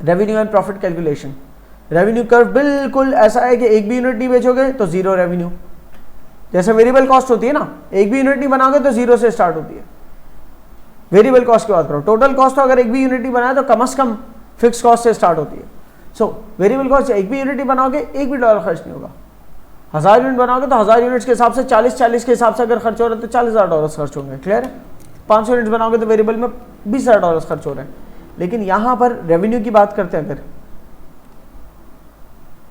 Revenue and profit calculation. Revenue curve बिल्कुल ऐसा है कि एक भी यूनिट नहीं बेचोगे तो जीरो रेवेन्यू। जैसे वेरिएबल कॉस्ट होती है ना, एक भी यूनिट नहीं बनाओगे तो जीरो से स्टार्ट होती है। वेरिएबल कॉस्ट की बात करो, टोटल कॉस्ट तो अगर एक भी यूनिट नहीं बनाए तो कम से कम फिक्स कॉस्ट से स्टार्ट होती है। सो वेरिएबल कॉस्ट एक भी यूनिट नहीं बनाओगे एक भी डॉलर खर्च नहीं होगा। 1000 यूनिट बनाओगे तो 1000 यूनिट्स के हिसाब से 40 के हिसाब से अगर खर्च हो रहा है तो $40,000 खर्च होंगे। क्लियर है? 500 यूनिट्स बनाओगे तो वेरिएबल में $20,000 खर्च हो रहे हैं। लेकिन यहां पर रेवेन्यू की बात करते हैं अगर,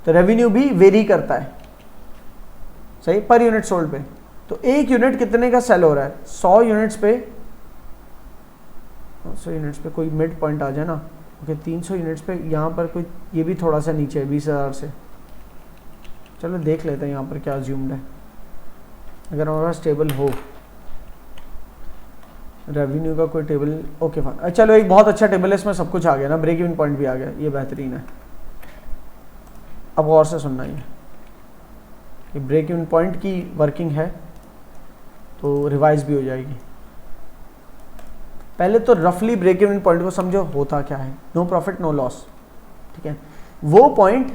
तो रेवेन्यू भी वेरी करता है, सही, पर यूनिट सोल्ड पे। तो एक यूनिट कितने का सेल हो रहा है? 100 यूनिट्स पे कोई मिड पॉइंट आ जाए ना, ओके 300 यूनिट्स पे, यहाँ पर कोई ये भी थोड़ा सा नीचे है 20,000 से। चलो देख लेते हैं यहाँ पर क्या अज्यूम्ड है। अगर हमारे पास टेबल हो, रेवेन्यू का कोई टेबल, ओके फाइन, चलो एक बहुत अच्छा टेबल है, इसमें सब कुछ आ गया ना, ब्रेक इवन पॉइंट भी आ गया, ये बेहतरीन है। अब गौर से सुनना, ये ब्रेक इवन पॉइंट की वर्किंग है तो रिवाइज भी हो जाएगी। पहले तो रफली ब्रेक इवन पॉइंट को समझो होता क्या है। नो प्रॉफिट नो लॉस, ठीक है, वो पॉइंट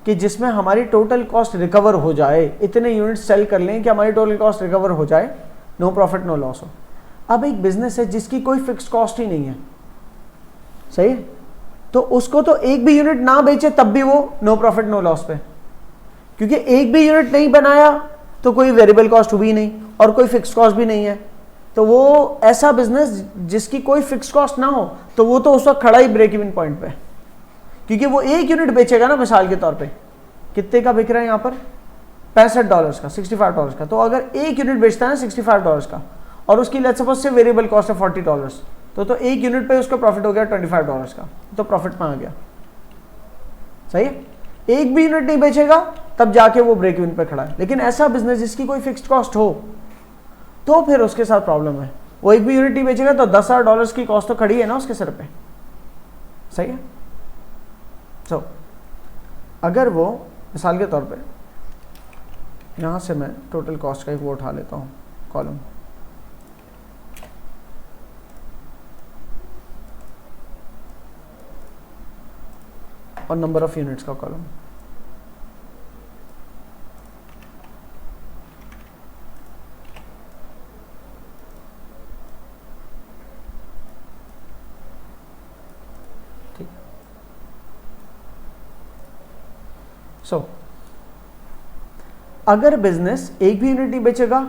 कि जिसमें हमारी टोटल कॉस्ट रिकवर हो जाए, इतने यूनिट सेल कर लें कि हमारी टोटल कॉस्ट रिकवर हो जाए, नो प्रॉफिट नो लॉस हो। अब एक बिजनेस है जिसकी कोई फिक्स कॉस्ट ही नहीं है, सही है, तो उसको तो एक भी यूनिट ना बेचे तब भी वो नो प्रॉफिट नो लॉस पे, क्योंकि एक भी यूनिट नहीं बनाया तो कोई वेरिएबल कॉस्ट हुई नहीं और कोई फिक्स कॉस्ट भी नहीं है। तो वो ऐसा बिजनेस जिसकी कोई फिक्स कॉस्ट ना हो तो वो तो उस वक्त खड़ा ही ब्रेक इवन पॉइंट पे, क्योंकि वो एक यूनिट बेचेगा ना, मिसाल के तौर पे कितने का बिक रहा है यहाँ पर, $65 का, $65 का। तो अगर एक यूनिट बेचता है ना $65 का और उसकी लेट्स सपोज से वेरिएबल कॉस्ट है $40, तो एक यूनिट पे उसका प्रॉफिट हो गया $25 का, तो प्रॉफिट में आ गया, सही है। एक भी यूनिट नहीं बेचेगा तब जाके वो ब्रेक इवन पे खड़ा है। लेकिन ऐसा बिजनेस जिसकी कोई फिक्स्ड कॉस्ट हो तो फिर उसके साथ प्रॉब्लम है। वो एक भी यूनिट नहीं बेचेगा तो $10,000 की कॉस्ट तो खड़ी है ना उसके सर पे, सही है। सो अगर वो मिसाल के तौर पे, यहां से मैं टोटल कॉस्ट का एक वो उठा लेता हूं कॉलम, और नंबर ऑफ यूनिट्स का कॉलम, ठीक। सो अगर बिजनेस एक भी यूनिट नहीं बेचेगा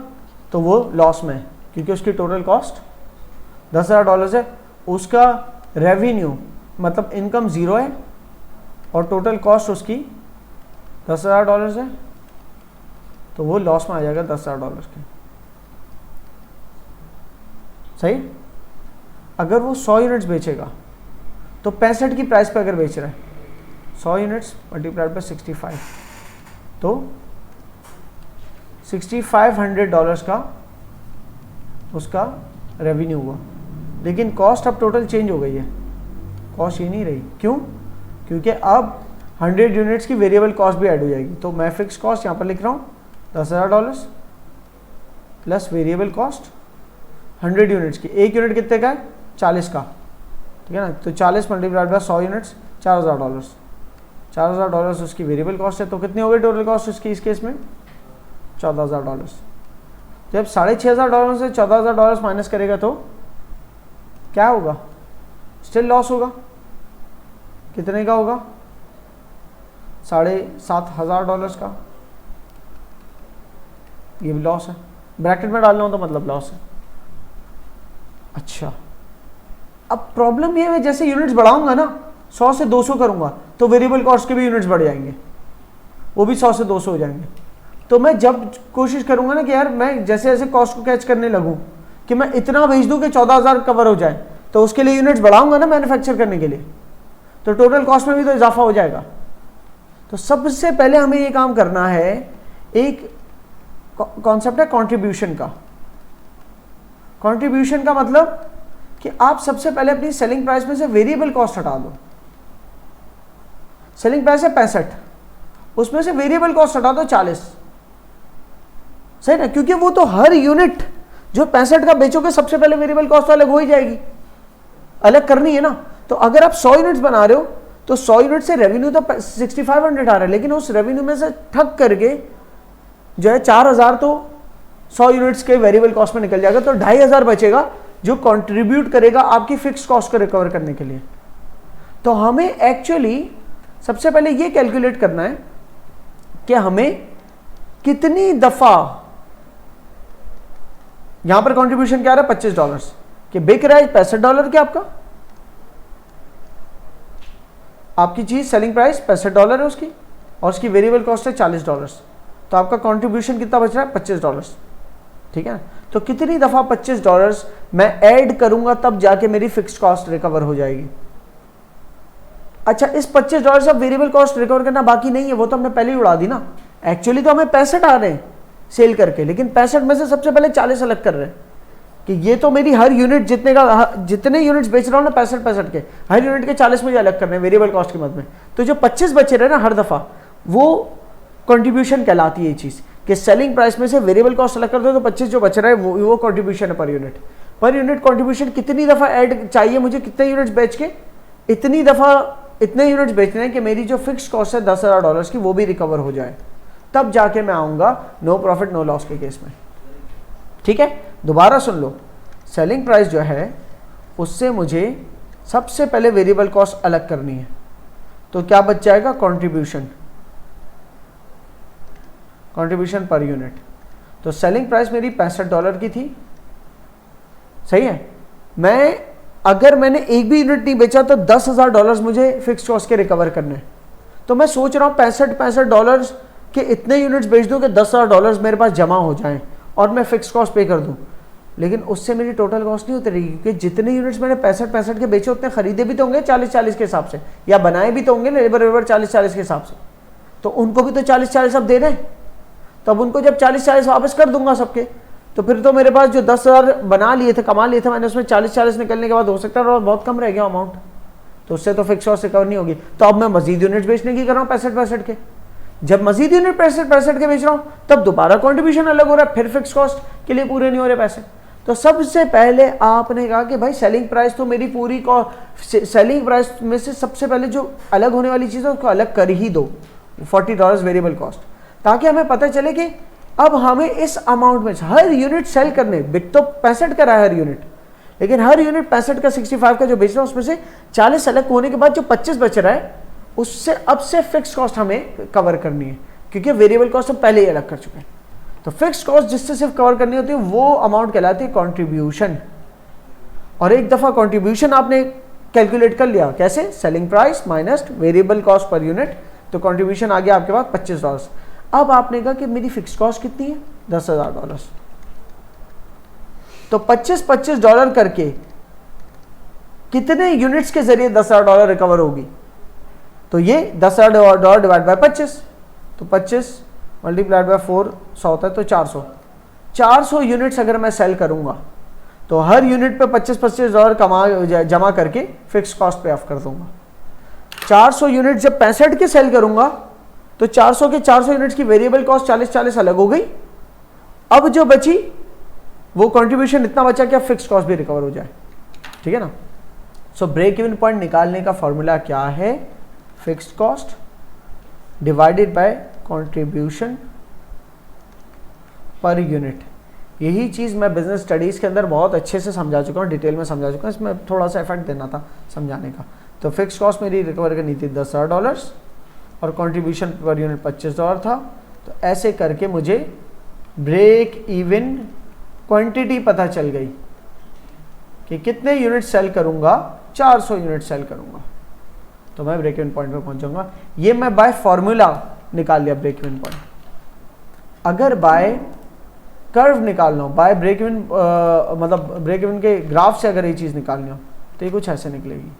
तो वो लॉस में है, क्योंकि उसकी टोटल कॉस्ट $10,000 है, उसका रेवेन्यू मतलब इनकम जीरो है और टोटल कॉस्ट उसकी $10,000 है, तो वो लॉस में आ जाएगा $10,000 के, सही। अगर वो 100 यूनिट्स बेचेगा तो 65 की प्राइस पे अगर बेच रहा है, 100 यूनिट्स मल्टीप्लाइड बाय 65, तो $6,500 का उसका रेवेन्यू हुआ। लेकिन कॉस्ट अब टोटल चेंज हो गई है, कॉस्ट ये नहीं रही, क्यों? क्योंकि अब 100 यूनिट्स की वेरिएबल कॉस्ट भी ऐड हो जाएगी। तो मैं फिक्स कॉस्ट यहाँ पर लिख रहा हूँ $10,000 प्लस वेरिएबल कॉस्ट 100 यूनिट्स की। एक यूनिट कितने का है? 40 का, ठीक है ना। तो 40 मल्टीप्लाइड बाय 100 यूनिट्स, $4,000। $4,000 उसकी वेरिएबल कॉस्ट है, तो कितनी हो गई टोटल कॉस्ट उसकी इस केस में? $14,000। जब $6,500 से $14,000 माइनस करेगा तो क्या होगा? स्टिल लॉस होगा। कितने का होगा? $7,500 का। ये भी लॉस है, ब्रैकेट में डाल रहा हूं तो मतलब लॉस है। अच्छा, अब प्रॉब्लम ये है, जैसे यूनिट्स बढ़ाऊंगा ना, 100 से 200 करूंगा तो वेरिएबल कॉस्ट के भी यूनिट्स बढ़ जाएंगे, वो भी 100 से 200 हो जाएंगे। तो मैं जब कोशिश करूंगा ना कि यार मैं जैसे जैसे कॉस्ट को कैच करने लगूं कि मैं इतना भेज दूं कि 14,000 कवर हो जाए, तो उसके लिए यूनिट्स बढ़ाऊंगा ना मैन्युफैक्चर करने के लिए, तो टोटल कॉस्ट में भी तो इजाफा हो जाएगा। तो सबसे पहले हमें ये काम करना है, एक कॉन्सेप्ट है कंट्रीब्यूशन का। कंट्रीब्यूशन का मतलब कि आप सबसे पहले अपनी सेलिंग प्राइस में से वेरिएबल कॉस्ट हटा दो। सेलिंग प्राइस है 65, उसमें से वेरिएबल कॉस्ट हटा दो 40, सही ना, क्योंकि वो तो हर यूनिट जो 65 का बेचोगे सबसे पहले वेरिएबल कॉस्ट अलग हो ही जाएगी, अलग करनी है ना। तो अगर आप 100 यूनिट्स बना रहे हो तो 100 यूनिट से रेवेन्यू तो 6500 आ रहा है, लेकिन उस रेवेन्यू में से ठग करके जो है 4000 तो 100 यूनिट्स के वेरिएबल कॉस्ट में निकल जाएगा, तो 2500 बचेगा जो कंट्रीब्यूट करेगा आपकी फिक्स कॉस्ट को रिकवर करने के लिए। तो हमें एक्चुअली सबसे पहले ये कैलकुलेट करना है कि हमें कितनी दफा, यहां पर कंट्रीब्यूशन क्या आ रहा है $25 कि बिक रहा है $65 क्या आपकी चीज सेलिंग प्राइस $65 है उसकी, और उसकी वेरिएबल कॉस्ट है $40, तो आपका कंट्रीब्यूशन कितना बच रहा है $25, ठीक है। तो कितनी दफा $25 मैं ऐड करूंगा तब जाके मेरी फिक्स्ड कॉस्ट रिकवर हो जाएगी। अच्छा, इस $25 से वेरिएबल कॉस्ट रिकवर करना बाकी नहीं है, वो तो हमने पहले ही उड़ा दी ना। एक्चुअली तो हमें 65 आ रहे हैं सेल करके, लेकिन 65 में से सबसे पहले 40 अलग कर रहे हैं कि ये तो मेरी हर यूनिट जितने यूनिट्स बेच रहा हूं ना 65 के, हर यूनिट के 40 मुझे अलग करने हैं वेरिएबल कॉस्ट की मद में। तो जो 25 बचे रहे ना हर दफा, वो कंट्रीब्यूशन कहलाती है ये चीज कि सेलिंग प्राइस में से वेरिएबल कॉस्ट अलग कर दो तो 25 जो बच रहा है वो कंट्रीब्यूशन है per unit. Per unit contribution कितनी दफा ऐड चाहिए मुझे, कितने यूनिट्स बेच के, इतनी दफा इतने यूनिट्स बेचने हैं कि मेरी जो फिक्स कॉस्ट है $10,000 की वो भी रिकवर हो जाए, तब जाके मैं आऊंगा नो प्रॉफिट नो लॉस के केस में। ठीक है, दोबारा सुन लो, सेलिंग प्राइस जो है उससे मुझे सबसे पहले वेरिएबल कॉस्ट अलग करनी है, तो क्या बच जाएगा कंट्रीब्यूशन पर यूनिट। तो सेलिंग प्राइस मेरी $65 की थी, सही है। अगर मैंने एक भी यूनिट नहीं बेचा तो $10,000 मुझे फिक्स कॉस्ट के रिकवर करने। तो मैं सोच रहा हूँ $65 के इतने यूनिट्स बेच दूं कि $10,000 मेरे पास जमा हो जाएं और मैं फिक्स कॉस्ट पे कर दूं, लेकिन उससे मेरी टोटल कॉस्ट नहीं उतरेगी, क्योंकि जितने यूनिट्स मैंने 65 के बेचे उतने खरीदे भी तो होंगे 40-40 के हिसाब से, या बनाए भी तो होंगे लेबर 40-40 के हिसाब से, तो उनको भी तो 40-40 अब दे रहे हैं। तो अब उनको जब 40-40 वापस कर दूंगा सबके, तो फिर तो मेरे पास जो 10,000 बना लिए थे, कमा लिए थे मैंने, उसमें 40-40 निकलने के बाद हो सकता है और बहुत कम रह गया अमाउंट, तो उससे तो फिक्स कॉस्ट रिकवर नहीं होगी। तो अब मैं मजीद यूनिट बेचने की कर रहा हूँ 65 के। जब मजीद यूनिट 65 के बेच रहा हूँ तब दोबारा कंट्रीब्यूशन अलग हो रहा है, फिर फिक्स कॉस्ट के लिए पूरे नहीं हो रहे पैसे। तो सबसे पहले आपने कहा कि भाई सेलिंग प्राइस तो मेरी पूरी सेलिंग प्राइस में से सबसे पहले जो अलग होने वाली चीज़ है उसको अलग कर ही दो, $40 वेरिएबल कॉस्ट, ताकि हमें पता चले कि अब हमें इस अमाउंट में हर यूनिट सेल करने, बिक तो 65 का रहा है हर यूनिट, लेकिन हर यूनिट 65 का 65 का जो बेच रहा है उसमें से 40 अलग होने के बाद जो 25 बच रहा है उससे अब से फिक्स कॉस्ट हमें कवर करनी है, क्योंकि वेरिएबल कॉस्ट हम पहले ही अलग कर चुके हैं। तो फिक्स कॉस्ट जिससे सिर्फ कवर करनी होती है वो अमाउंट कहलाती है कंट्रीब्यूशन। और एक दफा कंट्रीब्यूशन आपने कैलकुलेट कर लिया, कैसे, selling price minus variable cost per unit, तो कंट्रीब्यूशन आ गया आपके पास $25। अब आपने कहा कि मेरी फिक्स कॉस्ट कितनी है, $10,000, तो $25 करके कितने यूनिट्स के जरिए $10,000 रिकवर होगी, तो ये $10,000 डिवाइड बाय 25, तो 25 मल्टीप्लाइड बाय 4 100 होता है, तो 400 यूनिट्स अगर मैं सेल करूंगा तो हर यूनिट पे $25 जमा करके फिक्स कॉस्ट पे ऑफ कर दूंगा। 400 यूनिट जब 65 के सेल करूंगा तो 400 के 400 यूनिट्स की वेरिएबल कॉस्ट 40-40 अलग हो गई, अब जो बची वो कंट्रीब्यूशन इतना बचा कि फिक्स कॉस्ट भी रिकवर हो जाए, ठीक है ना। सो ब्रेक इवन पॉइंट निकालने का फॉर्मूला क्या है, fixed cost divided by contribution per unit. यही चीज़ मैं बिजनेस स्टडीज़ के अंदर बहुत अच्छे से समझा चुका हूँ, डिटेल में समझा चुका हूँ, इसमें थोड़ा सा इफेक्ट देना था समझाने का। तो फिक्स कॉस्ट मेरी रिकवर करनी थी $10,000 और कंट्रीब्यूशन पर यूनिट $25 था। तो ऐसे करके मुझे ब्रेक इवन क्वांटिटी पता चल गई कि कितने यूनिट सेल करूँगा, 400 यूनिट सेल करूँगा तो मैं ब्रेक इवन पॉइंट पर पहुँचूंगा। ये मैं बाय फॉर्मूला निकाल लिया ब्रेक इवन पॉइंट। अगर बाय कर्व निकालना हो, बाय ब्रेक इवन मतलब ब्रेक इवन के ग्राफ से अगर ये चीज़ निकालनी हो तो ये कुछ ऐसे निकलेगी।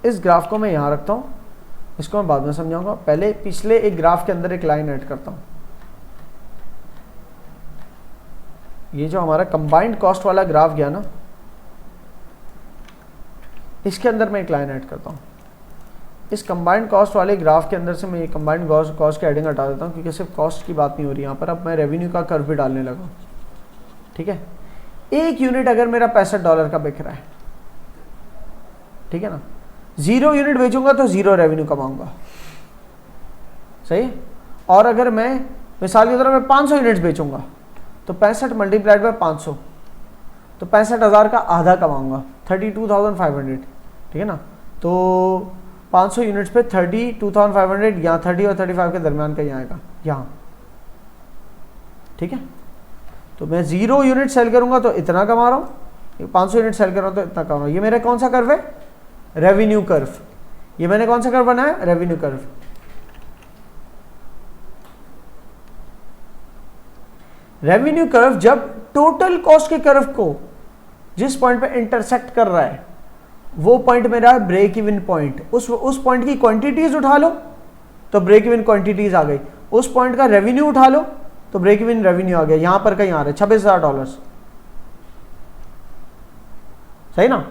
इस ग्राफ को मैं यहाँ रखता हूँ, इसको मैं बाद में समझाऊंगा, पहले पिछले एक ग्राफ के अंदर एक लाइन ऐड करता हूँ। ये जो हमारा कंबाइंड कॉस्ट वाला ग्राफ गया ना, इसके अंदर मैं एक लाइन ऐड करता हूँ। इस कंबाइंड कॉस्ट वाले ग्राफ के अंदर से मैं ये कंबाइंड कॉस्ट के एडिंग हटा देता हूँ, क्योंकि सिर्फ कॉस्ट की बात नहीं हो रही यहाँ पर, अब मैं रेवेन्यू का कर्व भी डालने लगा। ठीक है, एक यूनिट अगर मेरा $65 का बिक रहा है ठीक है ना। 0 यूनिट बेचूंगा तो 0 रेवेन्यू कमाऊंगा, सही है। और अगर मैं मिसाल की तरह मैं 500 यूनिट्स बेचूंगा तो 65 मल्टीप्लाइड बाय 500, तो 65,000 का आधा कमाऊंगा, 32,500, ठीक है ना। तो 500 यूनिट्स पे 32,500 यहाँ 30 और 35 के दरमियान का यहाँ आएगा, यहाँ, ठीक है। तो मैं 0 यूनिट सेल करूंगा तो इतना कमा रहा हूँ, 500 यूनिट सेल कर रहा हूँ तो इतना कमा रहा हूँ। ये मेरा कौन सा कर्व है? Revenue curve. ये मैंने कौन सा कर्व बनाया? Revenue curve. रेवेन्यू कर्व जब टोटल कॉस्ट के कर्व को जिस पॉइंट पे इंटरसेक्ट कर रहा है वो पॉइंट मेरा है ब्रेक इवन पॉइंट। उस पॉइंट की क्वांटिटीज उठा लो तो ब्रेक इवन क्वांटिटीज आ गई, उस पॉइंट का रेवेन्यू उठा लो तो ब्रेक इवन रेवेन्यू आ गया। यहां पर कहीं आ रहा है $26,000, सही ना।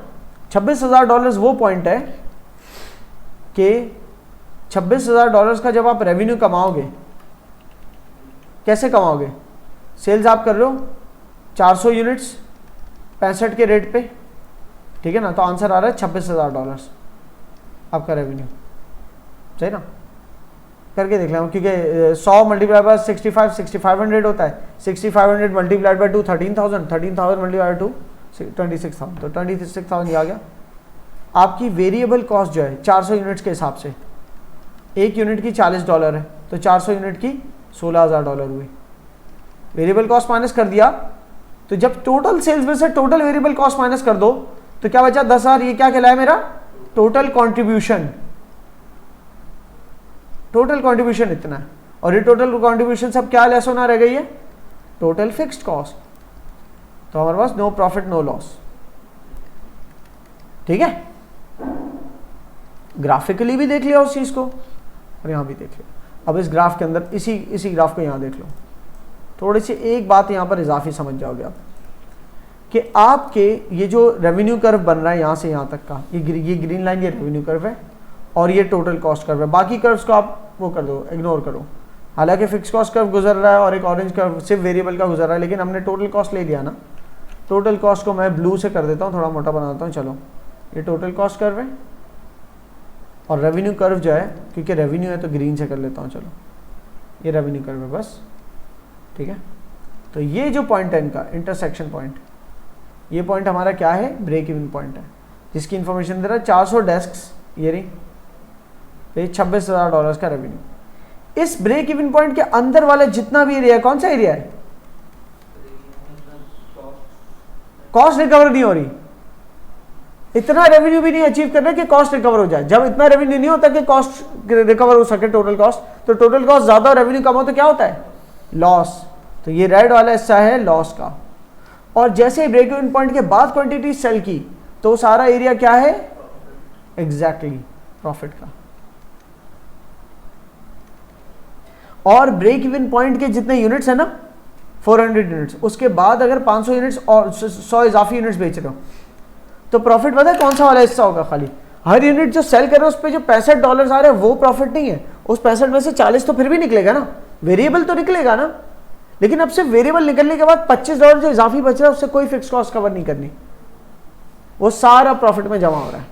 $26,000 वो पॉइंट है कि $26,000 का जब आप रेवेन्यू कमाओगे, कैसे कमाओगे? सेल्स आप कर लो 400 यूनिट्स 65 के रेट पे, ठीक है ना। तो आंसर आ रहा है $26,000 आपका रेवेन्यू, सही ना। करके देख लें, क्योंकि 100 मल्टीप्लाई बाय 65 होता है, 6500 मल्टीप्लाइड बाय 2 13,000, 13,000 मल्टीप्लाइड बाय 2 26,000, तो 26,000 ये आ गया। आपकी वेरिएबल कॉस्ट जो है 400 यूनिट्स के हिसाब से, एक यूनिट की $40 है तो 400 यूनिट की $16,000 हुई। वेरिएबल कॉस्ट माइनस कर दिया तो जब टोटल सेल्स में से टोटल वेरिएबल कॉस्ट माइनस कर दो तो क्या बचा? 10,000। ये क्या कहलाया? मेरा टोटल कंट्रीब्यूशन। टोटल कंट्रीब्यूशन इतना है, और ये टोटल कंट्रीब्यूशन सब क्या लेस होना रह गई है? Total fixed cost. तो हमारे पास नो प्रॉफिट नो लॉस, ठीक है। ग्राफिकली भी देख लिया उस चीज को और यहां भी देख लिया। अब इस ग्राफ के अंदर इसी ग्राफ को यहां देख लो, थोड़ी सी एक बात यहां पर इजाफी समझ जाओगे आप कि आपके ये जो रेवेन्यू कर्व बन रहा है यहां से यहां तक का, ये ग्रीन लाइन ये रेवेन्यू कर्व है और ये टोटल कॉस्ट कर्व है। बाकी कर्व्स को आप वो कर दो, इग्नोर करो। हालांकि फिक्स कॉस्ट कर्व गुजर रहा है और एक ऑरेंज कर्व सिर्फ वेरिएबल का गुजर रहा है, लेकिन हमने टोटल कॉस्ट ले लिया ना। टोटल कॉस्ट को मैं ब्लू से कर देता हूँ, थोड़ा मोटा बना देता हूँ। चलो, ये टोटल कॉस्ट कर्व है और रेवेन्यू कर्व जो है, क्योंकि रेवेन्यू है तो ग्रीन से कर लेता हूँ। चलो, ये रेवेन्यू कर्व है बस, ठीक है। तो ये जो पॉइंट है इनका इंटरसेक्शन पॉइंट, ये पॉइंट हमारा क्या है? ब्रेक इवन पॉइंट है, जिसकी इंफॉर्मेशन दे रहा है 400 डेस्क्स, ये रही, तो ये $26,000 का रेवेन्यू। इस ब्रेक इवन पॉइंट के अंदर वाला जितना भी एरिया है, कौन सा एरिया है? कॉस्ट रिकवर नहीं हो रही। इतना रेवेन्यू भी नहीं अचीव करना कि कॉस्ट रिकवर हो जाए। जब इतना रेवेन्यू नहीं होता कि कॉस्ट रिकवर हो सके टोटल कॉस्ट, तो टोटल कॉस्ट ज्यादा और रेवेन्यू कम हो तो क्या होता है? लॉस। तो ये रेड वाला हिस्सा है लॉस का। और जैसे ही ब्रेक इवन पॉइंट के बाद क्वांटिटी सेल की तो सारा एरिया क्या है? एग्जैक्टली प्रॉफिट का। और ब्रेक इवन पॉइंट के जितने यूनिट्स है ना, 400 यूनिट्स, उसके बाद अगर 500 यूनिट्स और 100 इजाफी यूनिट्स बेच रहे हो तो प्रॉफिट पता है कौन सा वाला हिस्सा होगा? खाली हर यूनिट जो सेल कर रहे हो उस पर जो $65 आ रहे हैं वो प्रॉफिट नहीं है। उस 65 में से 40 तो फिर भी निकलेगा ना, वेरिएबल तो निकलेगा ना। लेकिन अब सिर्फ वेरिएबल निकलने के बाद $25 जो इजाफी बच रहा है उससे कोई फिक्स कॉस्ट कवर नहीं करनी, वो सारा प्रॉफिट में जमा हो रहा है।